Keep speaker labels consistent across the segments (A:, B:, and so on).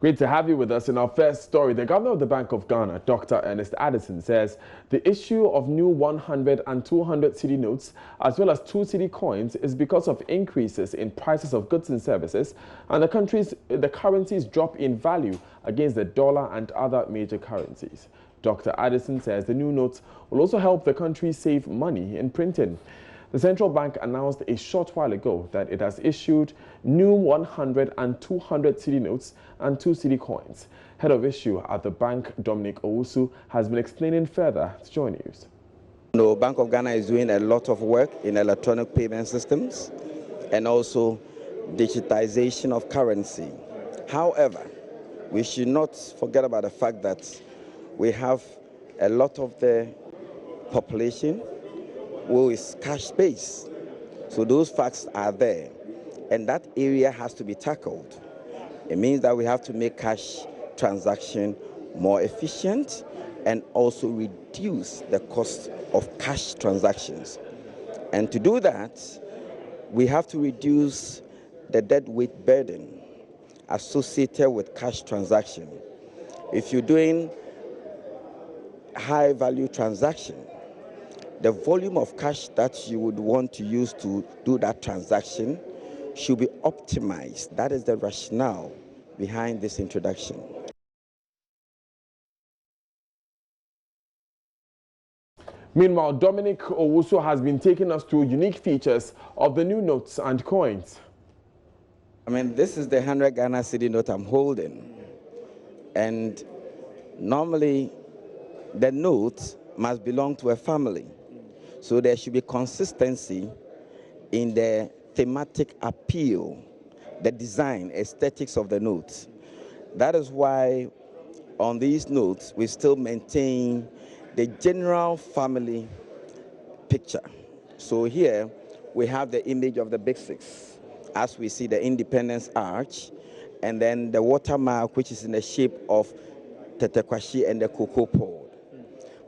A: Great to have you with us. In our first story, the governor of the Bank of Ghana, Dr. Ernest Addison, says the issue of new 100 and 200 cedi notes, as well as 2 cedi coins, is because of increases in prices of goods and services and the currency's drop in value against the dollar and other major currencies. Dr. Addison says the new notes will also help the country save money in printing. The central bank announced a short while ago that it has issued new 100 and 200 cedi notes and 2 cedi coins. Head of issue at the bank, Dominic Owusu, has been explaining further to JoyNews.
B: No, Bank of Ghana is doing a lot of work in electronic payment systems and also digitization of currency. However, we should not forget about the fact that we have a lot of the population who is cash-based. So those facts are there, and that area has to be tackled. It means that we have to make cash transaction more efficient and also reduce the cost of cash transactions. And to do that, we have to reduce the deadweight burden associated with cash transaction. If you're doing high-value transaction, the volume of cash that you would want to use to do that transaction should be optimized. That is the rationale behind this introduction.
A: Meanwhile, Dominic Owusu has been taking us through unique features of the new notes and coins.
B: I mean, this is the 100 Ghana cedi note I'm holding. And normally, the note must belong to a family. So there should be consistency in the thematic appeal, the design, aesthetics of the notes. That is why on these notes, we still maintain the general family picture. So here we have the image of the Big Six, as we see the Independence Arch, and then the watermark, which is in the shape of Tetekwashi and the cocoa pod.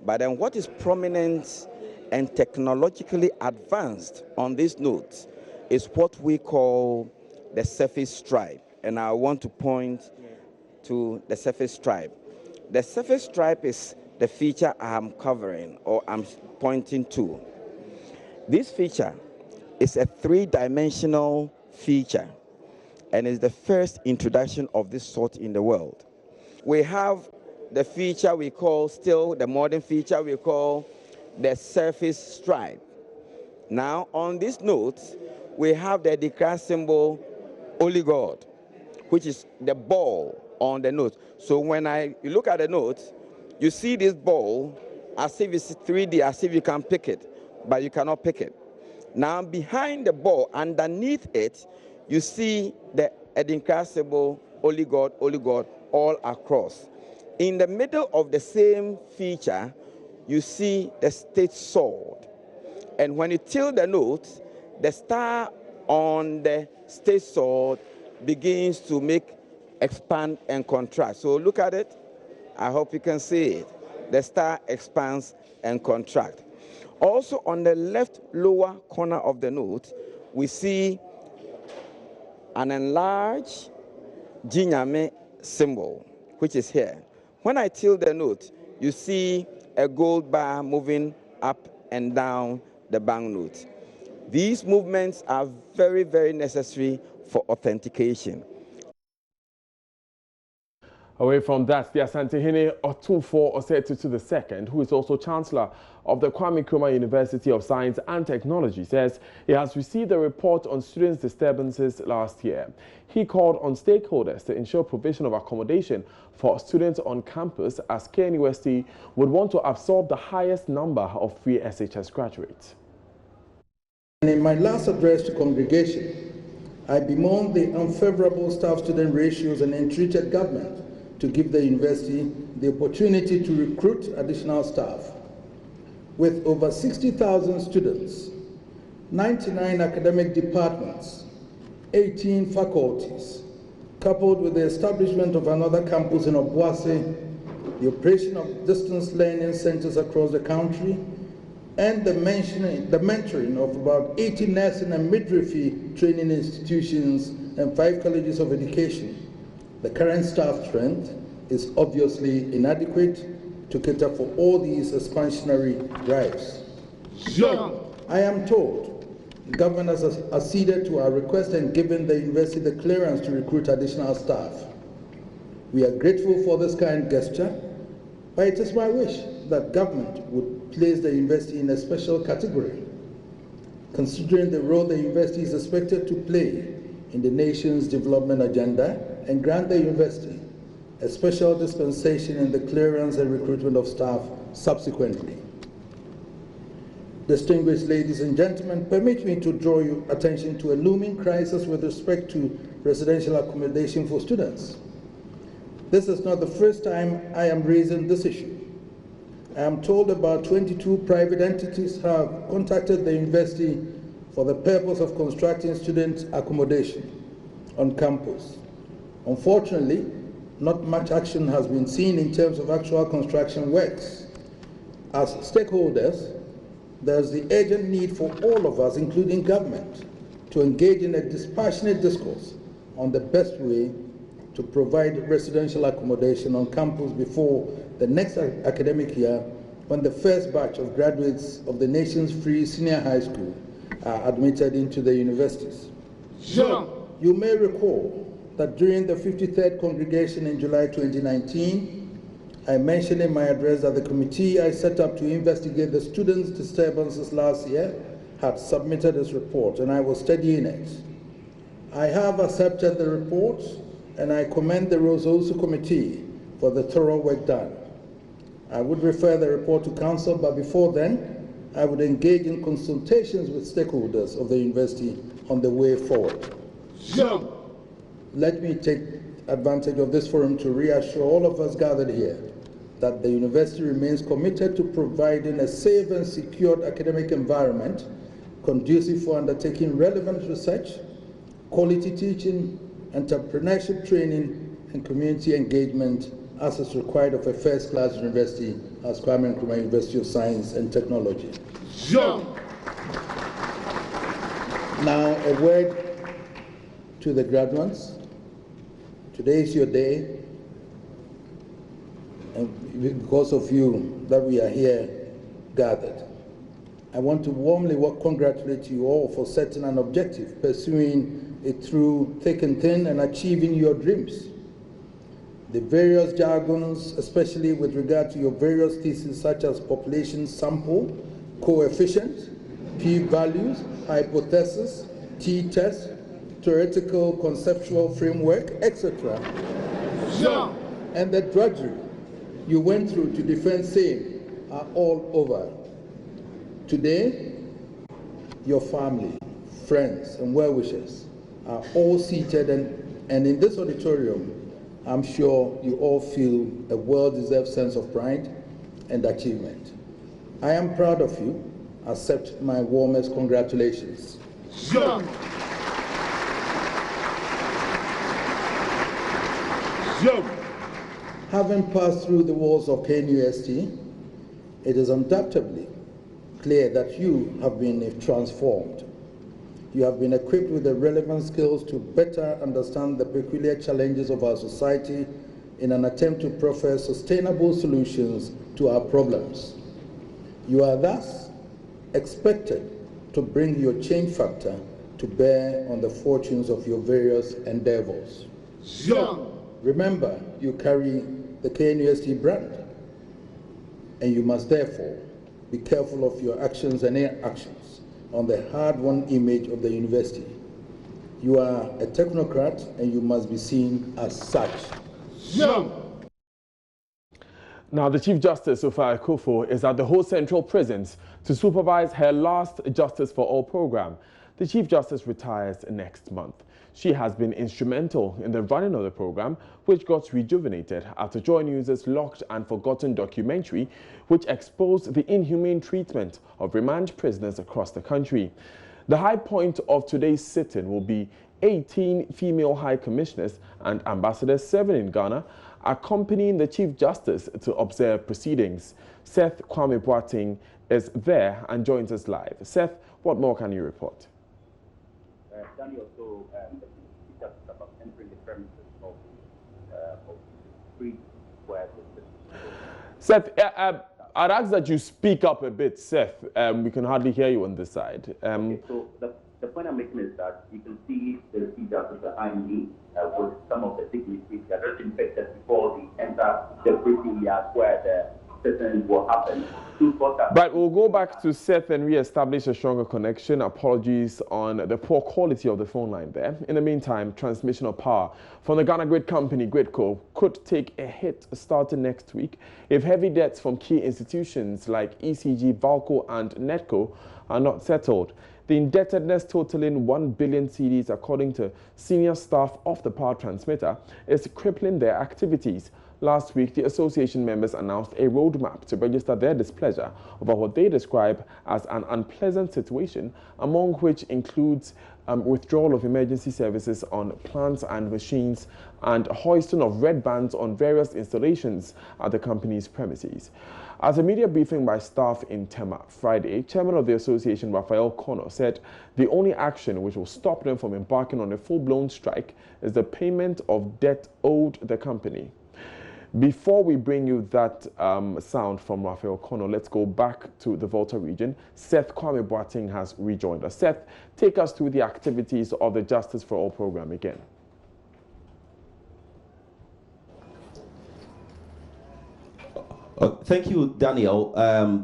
B: But then what is prominent and technologically advanced on this note is what we call the surface stripe. And I want to point to the surface stripe. The surface stripe is the feature I'm covering or I'm pointing to. This feature is a three-dimensional feature and is the first introduction of this sort in the world. We have the feature we call, still the modern feature we call the surface stripe. Now on this note, we have the declared symbol Holy God, which is the ball on the note. So when you look at the note, you see this ball as if it's 3D, as if you can pick it, but you cannot pick it. Now behind the ball, underneath it, you see the declared symbol Holy God, all across. In the middle of the same feature, you see the state sword. And when you tilt the note, the star on the state sword begins to expand and contract. So look at it. I hope you can see it. The star expands and contracts. Also on the left lower corner of the note, we see an enlarged Jinyame symbol, which is here. When I tilt the note, you see a gold bar moving up and down the banknote. These movements are very, very necessary for authentication.
A: Away from that, the Asantehene Otumfuo Osei II, who is also Chancellor of the Kwame Nkrumah University of Science and Technology, says he has received a report on students' disturbances last year. He called on stakeholders to ensure provision of accommodation for students on campus, as KNUST would want to absorb the highest number of free SHS graduates.
C: In my last address to congregation, I bemoaned the unfavorable staff-student ratios and entreated government to give the university the opportunity to recruit additional staff. With over 60,000 students, 99 academic departments, 18 faculties, coupled with the establishment of another campus in Obuasi, the operation of distance learning centers across the country, and the mentoring of about 80 nursing and midwifery training institutions and 5 colleges of education, The current staff strength is obviously inadequate to cater for all these expansionary drives. I am told the government has acceded to our request and given the university the clearance to recruit additional staff. We are grateful for this kind gesture, but it is my wish that government would place the university in a special category, considering the role the university is expected to play in the nation's development agenda, and grant the university a special dispensation in the clearance and recruitment of staff subsequently. Distinguished ladies and gentlemen, permit me to draw your attention to a looming crisis with respect to residential accommodation for students. This is not the first time I am raising this issue. I am told about 22 private entities have contacted the university for the purpose of constructing student accommodation on campus. Unfortunately, not much action has been seen in terms of actual construction works. As stakeholders, there's the urgent need for all of us, including government, to engage in a dispassionate discourse on the best way to provide residential accommodation on campus before the next academic year, when the first batch of graduates of the nation's free senior high school are admitted into the universities. You may recall that during the 53rd congregation in July 2019, I mentioned in my address that the committee I set up to investigate the students' disturbances last year had submitted its report, and I was studying it. I have accepted the report, and I commend the Rososu Committee for the thorough work done. I would refer the report to council, but before then, I would engage in consultations with stakeholders of the university on the way forward. Let me take advantage of this forum to reassure all of us gathered here that the university remains committed to providing a safe and secured academic environment conducive for undertaking relevant research, quality teaching, entrepreneurship training, and community engagement as is required of a first-class university as Kwame Nkrumah University of Science and Technology. Now, a word to the graduates. Today is your day, and because of you that we are here gathered. I want to warmly congratulate you all for setting an objective, pursuing it through thick and thin, and achieving your dreams. The various jargons, especially with regard to your various theses such as population sample, coefficient, p-values, hypothesis, t-test, theoretical conceptual framework, etc. And the drudgery you went through to defend same are all over. Today, your family, friends, and well-wishers are all seated, and in this auditorium, I'm sure you all feel a well-deserved sense of pride and achievement. I am proud of you. Accept my warmest congratulations. Having passed through the walls of KNUST, it is undoubtedly clear that you have been transformed. You have been equipped with the relevant skills to better understand the peculiar challenges of our society in an attempt to proffer sustainable solutions to our problems. You are thus expected to bring your change factor to bear on the fortunes of your various endeavors. Remember, you carry the KNUST brand, and you must therefore be careful of your actions and inactions on the hard-won image of the university. You are a technocrat, and you must be seen as such.
A: Now, the Chief Justice, Ofa Akufo, is at the Ho Central Prisons to supervise her last Justice for All program. The Chief Justice retires next month. She has been instrumental in the running of the program, which got rejuvenated after JoyNews' Locked and Forgotten documentary, which exposed the inhumane treatment of remand prisoners across the country. The high point of today's sitting will be 18 female high commissioners and ambassadors serving in Ghana, accompanying the Chief Justice to observe proceedings. Seth Kwame Boateng is there and joins us live. Seth, what more can you report?
D: Daniel, so the Chief Justice about entering the premises of of free square.
A: Seth, I'd ask that you speak up a bit, Seth. We can hardly hear you on this side.
D: Okay, so the point I'm making is that you can see the Chief Justice behind me with some of the dignitaries that are infected before they enter the briefing yard where the session will happen.
A: But we'll go back to Seth and re-establish a stronger connection. Apologies on the poor quality of the phone line there. In the meantime, transmission of power from the Ghana Grid Company, Gridco, could take a hit starting next week if heavy debts from key institutions like ECG, Valco and Netco are not settled. The indebtedness totaling 1 billion cedis, according to senior staff of the power transmitter, is crippling their activities. Last week, the association members announced a roadmap to register their displeasure over what they describe as an unpleasant situation, among which includes withdrawal of emergency services on plants and machines and hoisting of red bands on various installations at the company's premises. At a media briefing by staff in Tema Friday, chairman of the association, Raphael Kono, said the only action which will stop them from embarking on a full-blown strike is the payment of debt owed the company. Before we bring you that sound from Raphael Kono, let's go back to the Volta region. Seth Kwame Boateng has rejoined us. Seth, take us through the activities of the Justice for All program again.
E: Thank you, Daniel.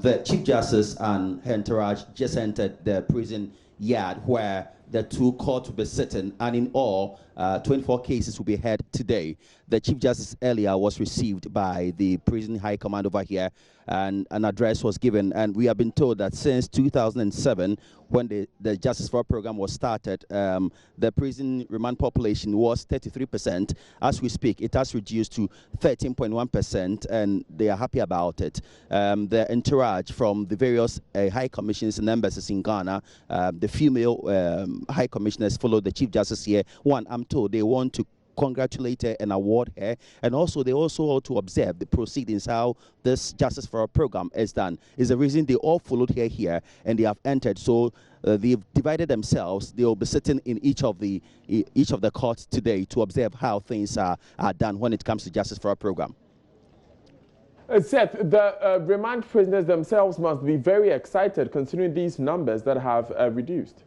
E: The Chief Justice and her entourage just entered the prison yard where the two courts will be sitting, and in all, 24 cases will be heard today. The Chief Justice earlier was received by the prison high command over here, and an address was given. And we have been told that since 2007, when the Justice for All program was started, the prison remand population was 33%. As we speak, it has reduced to 13.1%, and they are happy about it. The entourage from the various high commissions and embassies in Ghana, the female high commissioners followed the Chief Justice here. One, I'm told they want to congratulate her and award her, and also they also want to observe the proceedings, how this Justice for All program is done. Is the reason they all followed her here and they have entered. So they've divided themselves. They will be sitting in each of the courts today to observe how things are done when it comes to Justice for All program.
A: Seth, the remand prisoners themselves must be very excited considering these numbers that have reduced.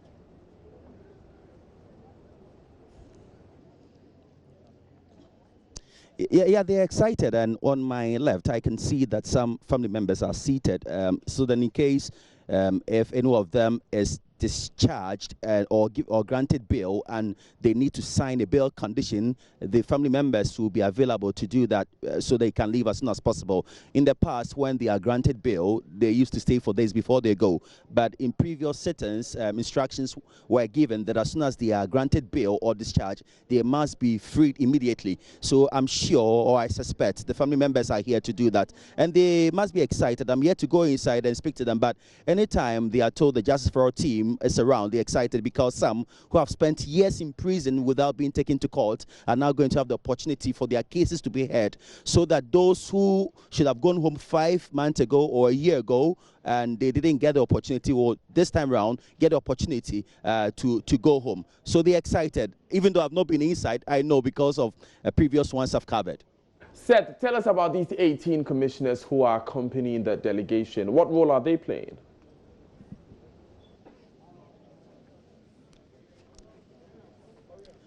E: Yeah, they're excited, and on my left, I can see that some family members are seated. So then, in case if any of them is discharged or granted bail, and they need to sign a bail condition, the family members will be available to do that so they can leave as soon as possible. In the past, when they are granted bail, they used to stay for days before they go. But in previous sittings, instructions were given that as soon as they are granted bail or discharged, they must be freed immediately. So I'm sure, or I suspect, the family members are here to do that. And they must be excited. I'm here to go inside and speak to them. But anytime they are told the Justice for All team is around, they're excited because some who have spent years in prison without being taken to court are now going to have the opportunity for their cases to be heard, so that those who should have gone home 5 months ago or a year ago and they didn't get the opportunity, or this time around get the opportunity to go home. So they're excited. Even though I've not been inside, I know because of previous ones I've covered.
A: Seth, tell us about these 18 commissioners who are accompanying the delegation. What role are they playing?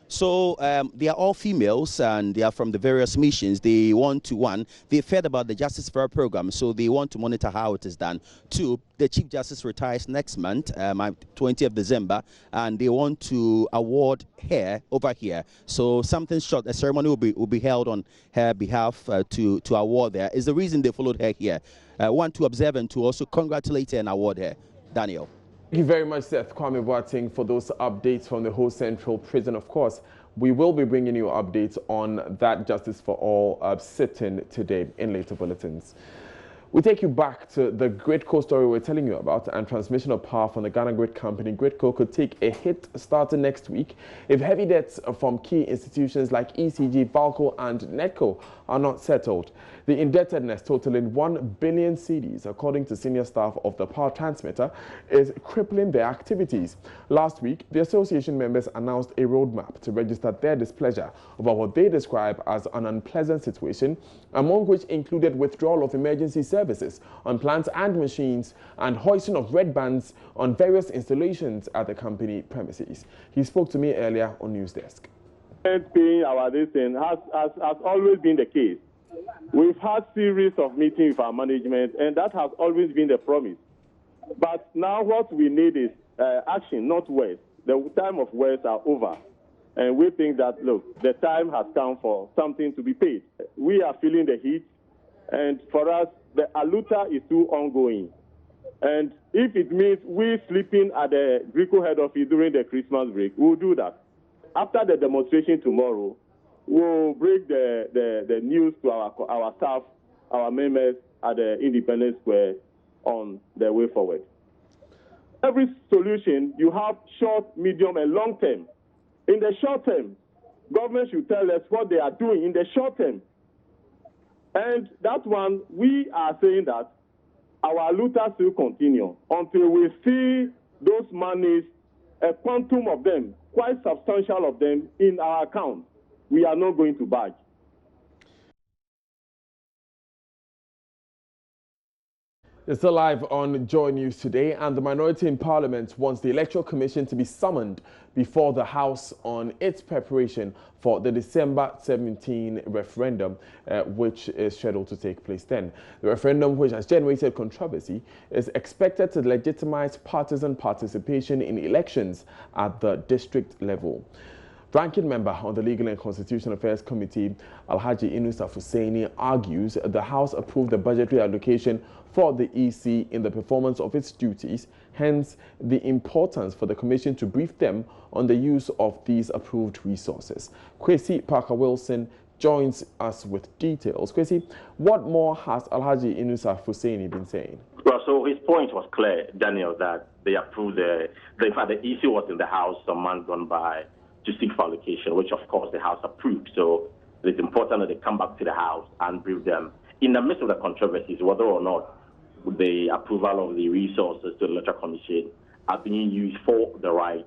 E: So they are all females, and they are from the various missions. They want to, one, they've heard about the Justice for All program, so they want to monitor how it is done. Two, the Chief Justice retires next month, 20th December, and they want to award her over here. So something short, a ceremony will be held on her behalf to award her. Is the reason they followed her here. One, to observe, and to also congratulate her and award her. Daniel.
A: Thank you very much, Seth Kwame Boateng, for those updates from the whole Central Prison. Of course, we will be bringing you updates on that Justice for All sitting today in later bulletins. We take you back to the Gridco story we're telling you about, and transmission of power from the Ghana Grid company Gridco could take a hit starting next week if heavy debts from key institutions like ECG, Valco and NEDCO are not settled. The indebtedness totaling 1 billion cedis, according to senior staff of the power transmitter, is crippling their activities. Last week, the association members announced a roadmap to register their displeasure over what they describe as an unpleasant situation, among which included withdrawal of emergency services on plants and machines and hoisting of red bands on various installations at the company premises. He spoke to me earlier on News Desk.
F: Paying our distance has always been the case. We've had series of meetings with our management, and that has always been the promise. But now what we need is action, not words. The time of words are over. And we think that, look, the time has come for something to be paid. We are feeling the heat, and for us, the aluta is too ongoing. And if it means we sleeping at the Gridco head office during the Christmas break, we'll do that. After the demonstration tomorrow, we'll break the news to our staff, our members at the Independence Square on the way forward. Every solution, you have short, medium, and long term. In the short term, government should tell us what they are doing in the short term. And that one, we are saying that our looters will continue until we see those monies, a quantum of them, quite substantial of them, in our account. We are not going to budge.
A: It's still live on Joy News today, and the minority in Parliament wants the Electoral Commission to be summoned before the House on its preparation for the December 17 referendum, which is scheduled to take place then. The referendum, which has generated controversy, is expected to legitimize partisan participation in elections at the district level. Ranking member on the Legal and Constitutional Affairs Committee, Alhaji Inusa Hussaini, argues the House approved the budgetary allocation for the EC in the performance of its duties, hence the importance for the Commission to brief them on the use of these approved resources. Kwesi Parker-Wilson joins us with details. Kwesi, what more has Alhaji Inusa Hussaini been saying?
G: Well, so his point was clear, Daniel, that they approved in fact, the EC was in the House some months gone by to seek for allocation, which of course the House approved. So it's important that they come back to the House and brief them in the midst of the controversies, whether or not the approval of the resources to the Electoral Commission are being used for the right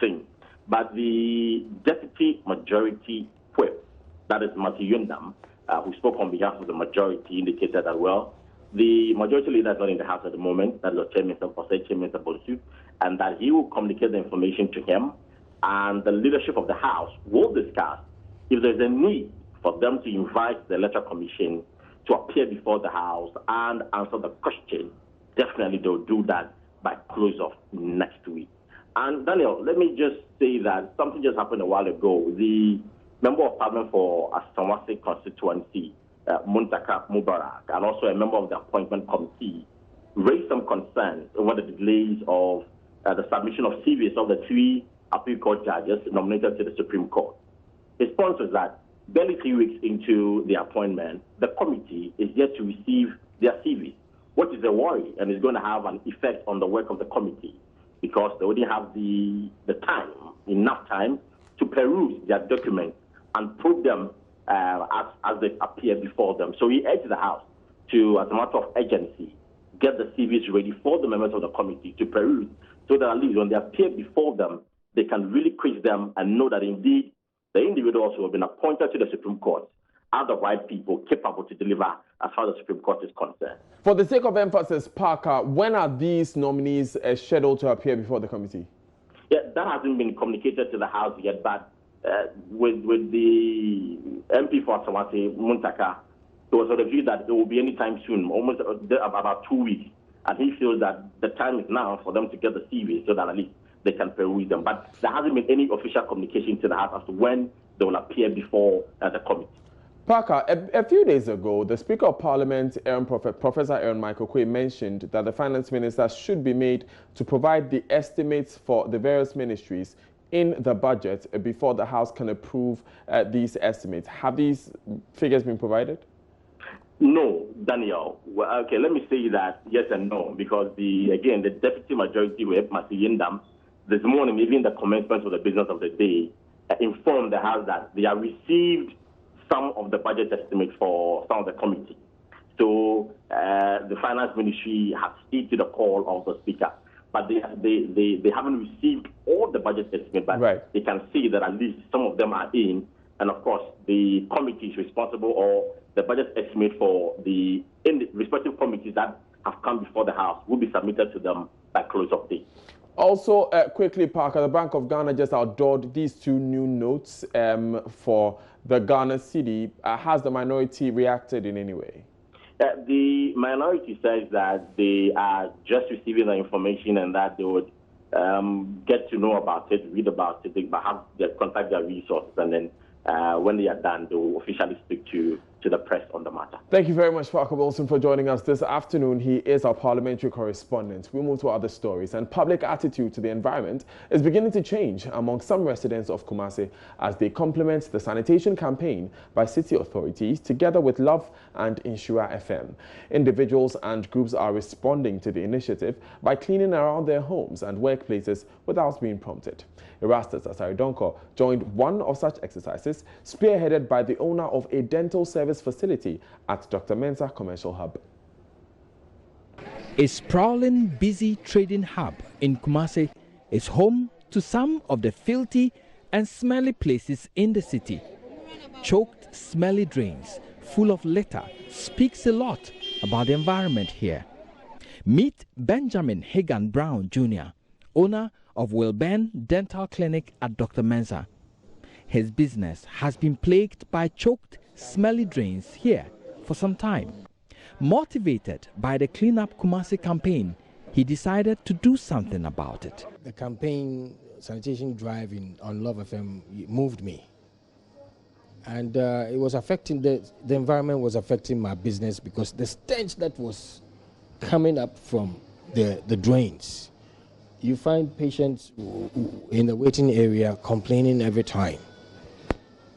G: thing. But the Deputy Majority Whip, that is Matthew Yundam, who spoke on behalf of the majority, indicated that, well, the majority leader is not in the House at the moment, that is Chairman Mr. Bonsu, and that he will communicate the information to him, and the leadership of the House will discuss if there's a need for them to invite the Electoral Commission to appear before the House and answer the question. Definitely they'll do that by close of next week. And Daniel, let me just say that something just happened a while ago. The Member of Parliament for Asanwase constituency, Muntaka Mubarak, and also a member of the appointment committee, raised some concerns over the delays of the submission of CVs of the three appeal court judges nominated to the Supreme Court. His point was that barely 3 weeks into the appointment, the committee is yet to receive their CVs, which is a worry and is going to have an effect on the work of the committee because they wouldn't have enough time to peruse their documents and put them as they appear before them. So he urged the House to, as a matter of urgency, get the CVs ready for the members of the committee to peruse so that at least when they appear before them, they can really quiz them and know that indeed the individuals who have been appointed to the Supreme Court are the right people capable to deliver as far as the Supreme Court is concerned.
A: For the sake of emphasis, Parker, when are these nominees scheduled to appear before the committee?
G: Yeah, that hasn't been communicated to the House yet, but with the MP for Asanwase, Muntaka, it was of the view that it will be anytime soon, almost about 2 weeks. And he feels that the time is now for them to get the CV so that at least they can peruse them. But there hasn't been any official communication to the House as to when they will appear before the committee.
A: Parker, a few days ago, the Speaker of Parliament, Professor Aaron Michael Quay, mentioned that the Finance Minister should be made to provide the estimates for the various ministries in the budget before the House can approve these estimates. Have these figures been provided?
G: No, Daniel. Well, okay, let me say that yes and no, because the Deputy Majority Whip, Masi Yindam, this morning, even the commencement of the business of the day, informed the House that they have received some of the budget estimates for some of the committee. So the Finance Ministry has stayed to the call of the Speaker, but they haven't received all the budget estimates, but they can see that at least some of them are in, and of course the committee is responsible, or the budget estimate for the respective committees that have come before the House will be submitted to them by close of day.
A: Also, quickly, Parker, the Bank of Ghana just outdoored these two new notes for the Ghana cedi. Has the minority reacted in any way?
G: The minority says that they are just receiving the information and that they would get to know about it, read about it, they contact their resources, and then when they are done, they will officially speak to the press on the matter.
A: Thank you very much, Parker Wilson, for joining us this afternoon. He is our parliamentary correspondent. We move to other stories, and public attitude to the environment is beginning to change among some residents of Kumasi as they complement the sanitation campaign by city authorities together with Love and Insura FM. Individuals and groups are responding to the initiative by cleaning around their homes and workplaces without being prompted. Erastus Asaridonko joined one of such exercises, spearheaded by the owner of a dental service facility at Dr. Mensah Commercial Hub.
H: A sprawling, busy trading hub in Kumasi is home to some of the filthy and smelly places in the city. Choked, smelly drains full of litter speaks a lot about the environment here. Meet Benjamin Hagan Brown Jr., owner of Wilburn Dental Clinic at Dr. Mensah. His business has been plagued by choked, smelly drains here for some time. Motivated by the Clean Up Kumasi campaign, he decided to do something about it.
I: The campaign sanitation drive on Love FM moved me. And it was affecting, the environment was affecting my business because the stench that was coming up from the drains. You find patients in the waiting area complaining every time.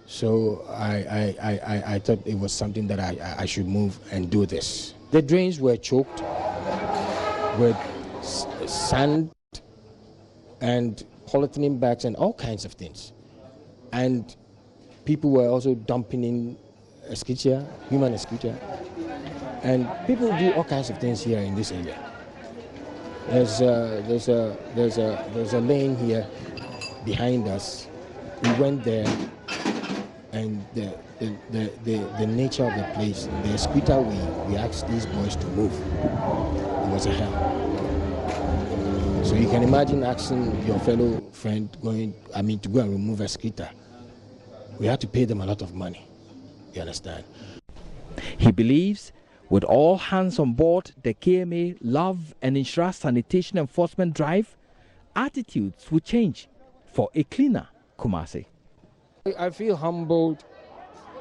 I: So I thought it was something that I should move and do this. The drains were choked with sand and polythene bags and all kinds of things. And people were also dumping in escutia, human escutia. And people do all kinds of things here in this area. There's a lane here behind us. We went there, and the nature of the place, the scooter we asked these boys to move. It was a hell. So you can imagine asking your fellow friend to go and remove a scooter. We had to pay them a lot of money. You understand?
H: He believes with all hands on board the KMA Love and Insura Sanitation Enforcement Drive, attitudes will change for a cleaner Kumasi.
I: I feel humbled,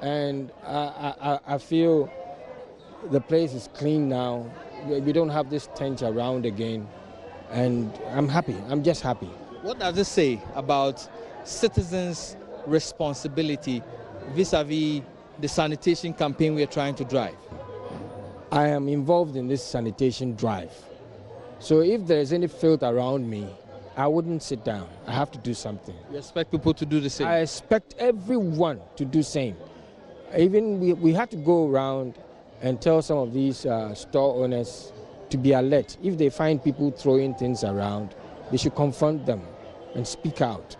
I: and I feel the place is clean now. We don't have this stench around again, and I'm happy. I'm just happy.
J: What does it say about citizens' responsibility vis-a-vis the sanitation campaign we are trying to drive?
I: I am involved in this sanitation drive. So if there's any filth around me, I wouldn't sit down. I have to do something.
J: You expect people to do the same?
I: I expect everyone to do the same. Even we had to go around and tell some of these store owners to be alert. If they find people throwing things around, they should confront them and speak out.